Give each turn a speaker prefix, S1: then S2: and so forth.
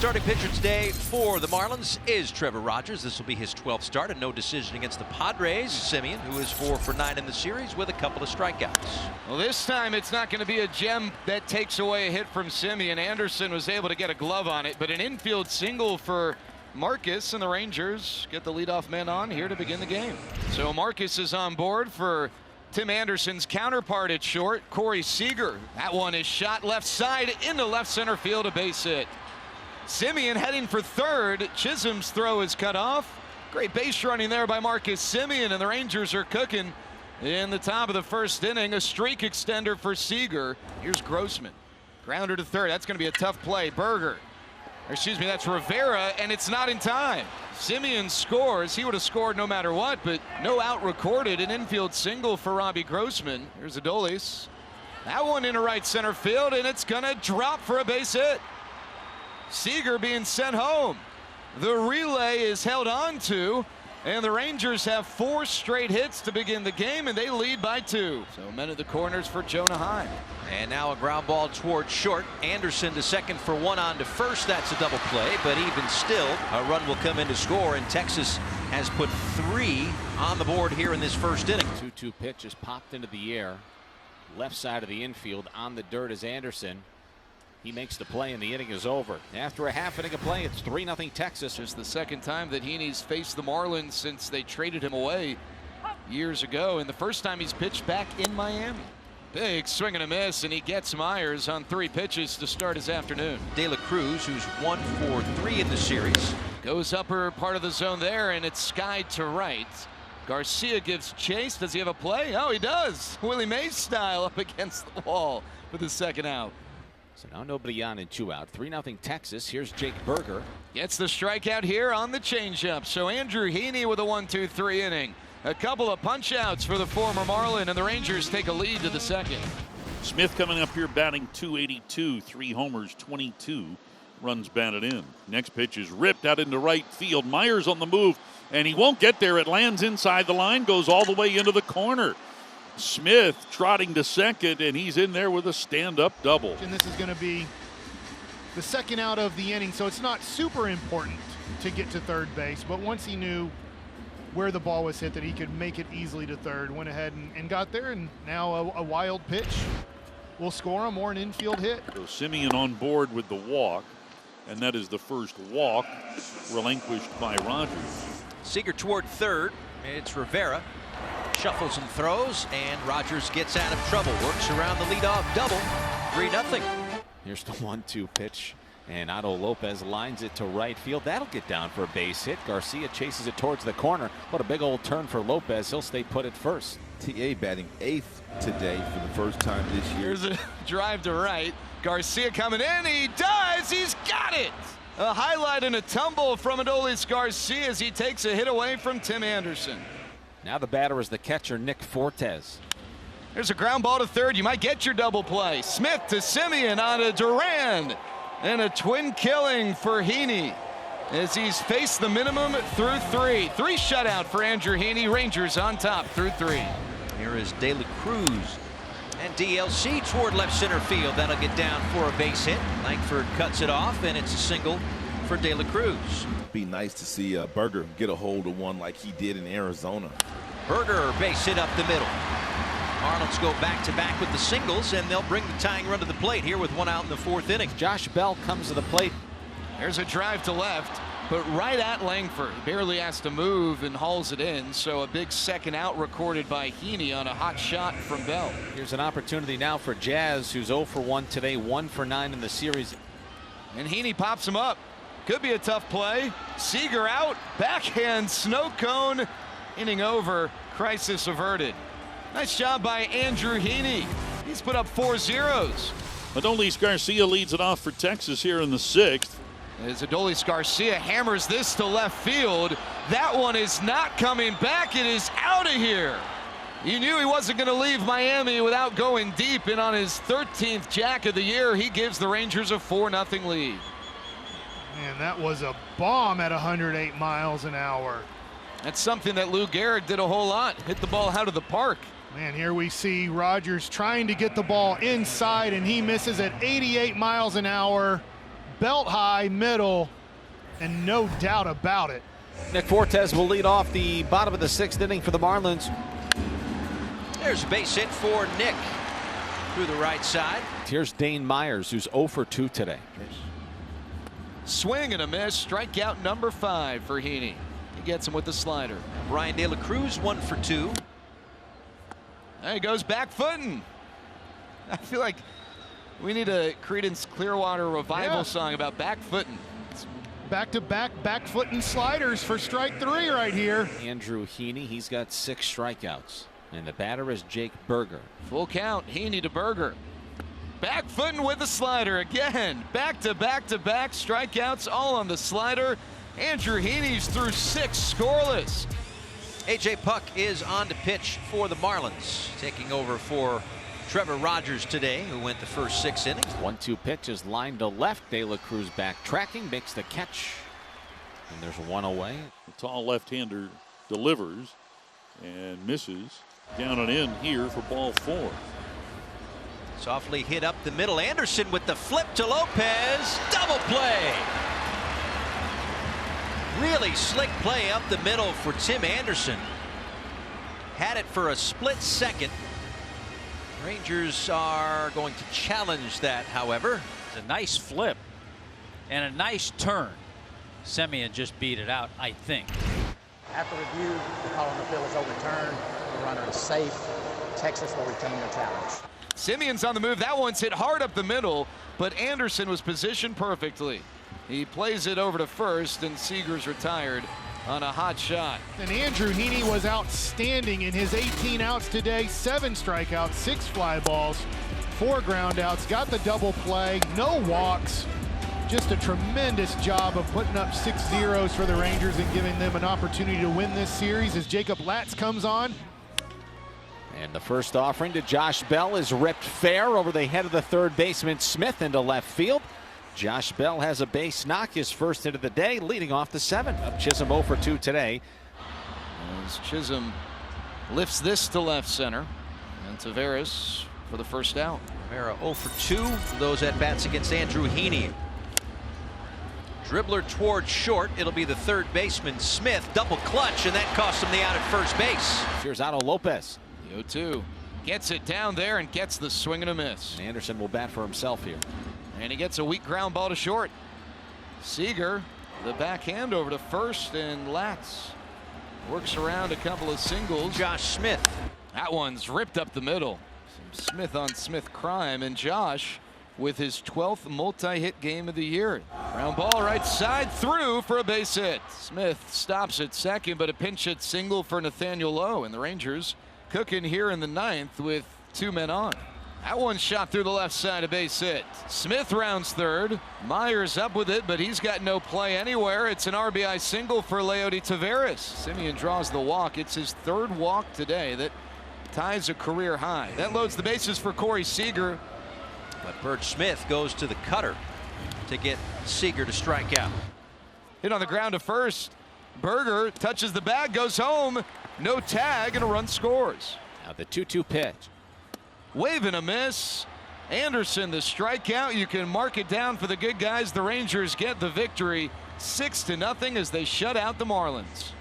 S1: Starting pitcher today for the Marlins is Trevor Rogers. This will be his 12th start, and no decision against the Padres. Semien, who is 4 for 9 in the series with a couple of strikeouts.
S2: Well, this time it's not going to be a gem that takes away a hit from Semien. Anderson was able to get a glove on it, but an infield single for Marcus, and the Rangers get the leadoff man on here to begin the game. So Marcus is on board for Tim Anderson's counterpart at short, Corey Seager. That one is shot left side into left center field, a base hit. Semien heading for third. Chisholm's throw is cut off. Great base running there by Marcus Semien, and the Rangers are cooking in the top of the first inning. A streak extender for Seager. Here's Grossman. Grounder to third. That's going to be a tough play. That's Rivera, and it's not in time. Semien scores. He would have scored no matter what, but no out recorded. An infield single for Robbie Grossman. Here's Adolis. That one into right center field, and it's going to drop for a base hit. Seager being sent home. The relay is held on to, and the Rangers have 4 straight hits to begin the game, and they lead by 2. So men at the corners for Jonah Heim.
S1: And now a ground ball towards short. Anderson to second for 1 on to first. That's a double play, but even still, a run will come in to score, and Texas has put 3 on the board here in this first inning.
S3: 2-2 pitch is popped into the air. Left side of the infield. On the dirt is Anderson. He makes the play, and the inning is over. After a half inning of play, it's 3-0 Texas.
S2: Just the second time that Heeney's faced the Marlins since they traded him away years ago, and the first time he's pitched back in Miami. Big swing and a miss, and he gets Myers on 3 pitches to start his afternoon.
S1: De La Cruz, who's 1 for 3 in the series,
S2: goes upper part of the zone there, and it's skied to right. Garcia gives chase. Does he have a play? Oh, he does. Willie Mays style up against the wall for the second out.
S3: So now nobody on and 2 out. 3-0 Texas. Here's Jake Berger.
S2: Gets the strikeout here on the changeup. So Andrew Heeney with a 1-2-3 inning. A couple of punch outs for the former Marlin, and the Rangers take a lead to the second.
S4: Smith coming up here batting .282, 3 homers, 22 runs batted in. Next pitch is ripped out into right field. Myers on the move, and he won't get there. It lands inside the line, goes all the way into the corner. Smith trotting to second, and he's in there with a stand-up double.
S5: And this is going to be the second out of the inning, so it's not super important to get to third base. But once he knew where the ball was hit, that he could make it easily to third, went ahead and got there, and now a wild pitch will score him, or an infield hit.
S4: So Semien on board with the walk, and that is the first walk relinquished by Rogers.
S1: Seager toward third. It's Rivera. Shuffles and throws, and Rogers gets out of trouble. Works around the leadoff double. 3-0.
S3: Here's the 1-2 pitch, and Otto Lopez lines it to right field. That'll get down for a base hit. Garcia chases it towards the corner. What a big old turn for Lopez. He'll stay put at first.
S6: TA batting 8th today for the first time this year.
S2: Here's a drive to right. Garcia coming in. He does. He's got it. A highlight and a tumble from Adolis Garcia as he takes a hit away from Tim Anderson.
S3: Now the batter is the catcher, Nick Fortes.
S2: There's a ground ball to third. You might get your double play. Smith to Semien on a Duran. And a twin killing for Heeney as he's faced the minimum through 3. 3 shutout for Andrew Heeney. Rangers on top through 3.
S1: Here is De La Cruz. And DLC toward left center field. That'll get down for a base hit. Langford cuts it off, and it's a single for De La Cruz.
S6: Be nice to see Berger get a hold of one like he did in Arizona.
S1: Berger base hit up the middle. Marlins go back-to-back with the singles, and they'll bring the tying run to the plate here with 1 out in the 4th inning.
S3: Josh Bell comes to the plate.
S2: There's a drive to left, but right at Langford. Barely has to move and hauls it in, so a big second out recorded by Heeney on a hot shot from Bell.
S3: Here's an opportunity now for Jazz, who's 0 for 1 today, 1 for 9 in the series.
S2: And Heeney pops him up. Could be a tough play. Seager out. Backhand snow cone. Inning over. Crisis averted. Nice job by Andrew Heeney. He's put up 4 zeros.
S4: Adolis Garcia leads it off for Texas here in the 6th.
S2: As Adolis Garcia hammers this to left field. That one is not coming back. It is out of here. You knew he wasn't going to leave Miami without going deep, and on his 13th jack of the year, he gives the Rangers a 4-0 lead.
S5: Man, that was a bomb at 108 miles an hour.
S2: That's something that Lou Gehrig did a whole lot. Hit the ball out of the park.
S5: Man, here we see Rogers trying to get the ball inside, and he misses at 88 miles an hour. belt high, middle, and no doubt about it.
S3: Nick Fortes will lead off the bottom of the 6th inning for the Marlins.
S1: There's a base hit for Nick through the right side.
S3: Here's Dane Myers, who's 0 for 2 today.
S2: Swing and a miss. Strikeout number 5 for Heeney. He gets him with the slider.
S1: Brian De La Cruz 1 for 2.
S2: There he goes back footing. I feel like we need a Creedence Clearwater Revival song about back footing.
S5: Back-to-back back foot and sliders for strike 3 right here.
S3: Andrew Heeney, he's got 6 strikeouts. And the batter is Jake Berger.
S2: Full count. Heeney to Berger. Back footing with the slider again. Back-to-back-to-back strikeouts all on the slider. Andrew Heeney's through 6 scoreless.
S1: A.J. Puck is on to pitch for the Marlins, taking over for Trevor Rogers today, who went the first 6 innings.
S3: 1-2 pitch is lined to left. De La Cruz backtracking, makes the catch. And there's 1 away.
S4: The tall left-hander delivers and misses. Down and in here for ball 4.
S1: Softly hit up the middle. Anderson with the flip to Lopez. Double play. Really slick play up the middle for Tim Anderson. Had it for a split second. Rangers are going to challenge that, however.
S7: It's a nice flip and a nice turn. Semien just beat it out, I think.
S8: After review, the call on the field is overturned. The runner is safe. Texas will retain their challenge.
S2: Semien's on the move. That one's hit hard up the middle, but Anderson was positioned perfectly. He plays it over to first, and Seager's retired on a hot shot.
S5: And Andrew Heeney was outstanding in his 18 outs today. 7 strikeouts, 6 fly balls, 4 ground outs, got the double play, no walks. Just a tremendous job of putting up 6 zeros for the Rangers and giving them an opportunity to win this series as Jacob Latz comes on.
S3: And the first offering to Josh Bell is ripped fair over the head of the third baseman Smith into left field. Josh Bell has a base knock, his first hit of the day, leading off the 7th. Chisholm 0 for 2 today.
S2: As Chisholm lifts this to left center, and Taveras for the first out.
S1: Rivera 0 for 2 for those at bats against Andrew Heeney. Dribbler towards short. It'll be the third baseman Smith. Double clutch, and that costs him the out at first base.
S3: Here's Otto Lopez.
S2: The 0-2 gets it down there and gets the swing and a miss.
S3: Anderson will bat for himself here.
S2: And he gets a weak ground ball to short. Seager, the backhand over to first, and Latz works around a couple of singles.
S1: Josh Smith.
S2: That one's ripped up the middle. Some Smith on Smith crime, and Josh with his 12th multi-hit game of the year. Ground ball right side through for a base hit. Smith stops at second, but a pinch hit single for Nathaniel Lowe, and the Rangers cooking here in the 9th with 2 men on. That one shot through the left side, a base hit. Smith rounds third. Myers up with it, but he's got no play anywhere. It's an RBI single for Leody Taveras. Semien draws the walk. It's his 3rd walk today that ties a career high. That loads the bases for Corey Seager.
S1: But Bert Smith goes to the cutter to get Seager to strike out.
S2: Hit on the ground to first. Berger touches the bag, goes home. No tag, and a run scores.
S3: Now the 2-2 pitch.
S2: Wave and a miss. Anderson the strikeout. You can mark it down for the good guys. The Rangers get the victory 6-0 as they shut out the Marlins.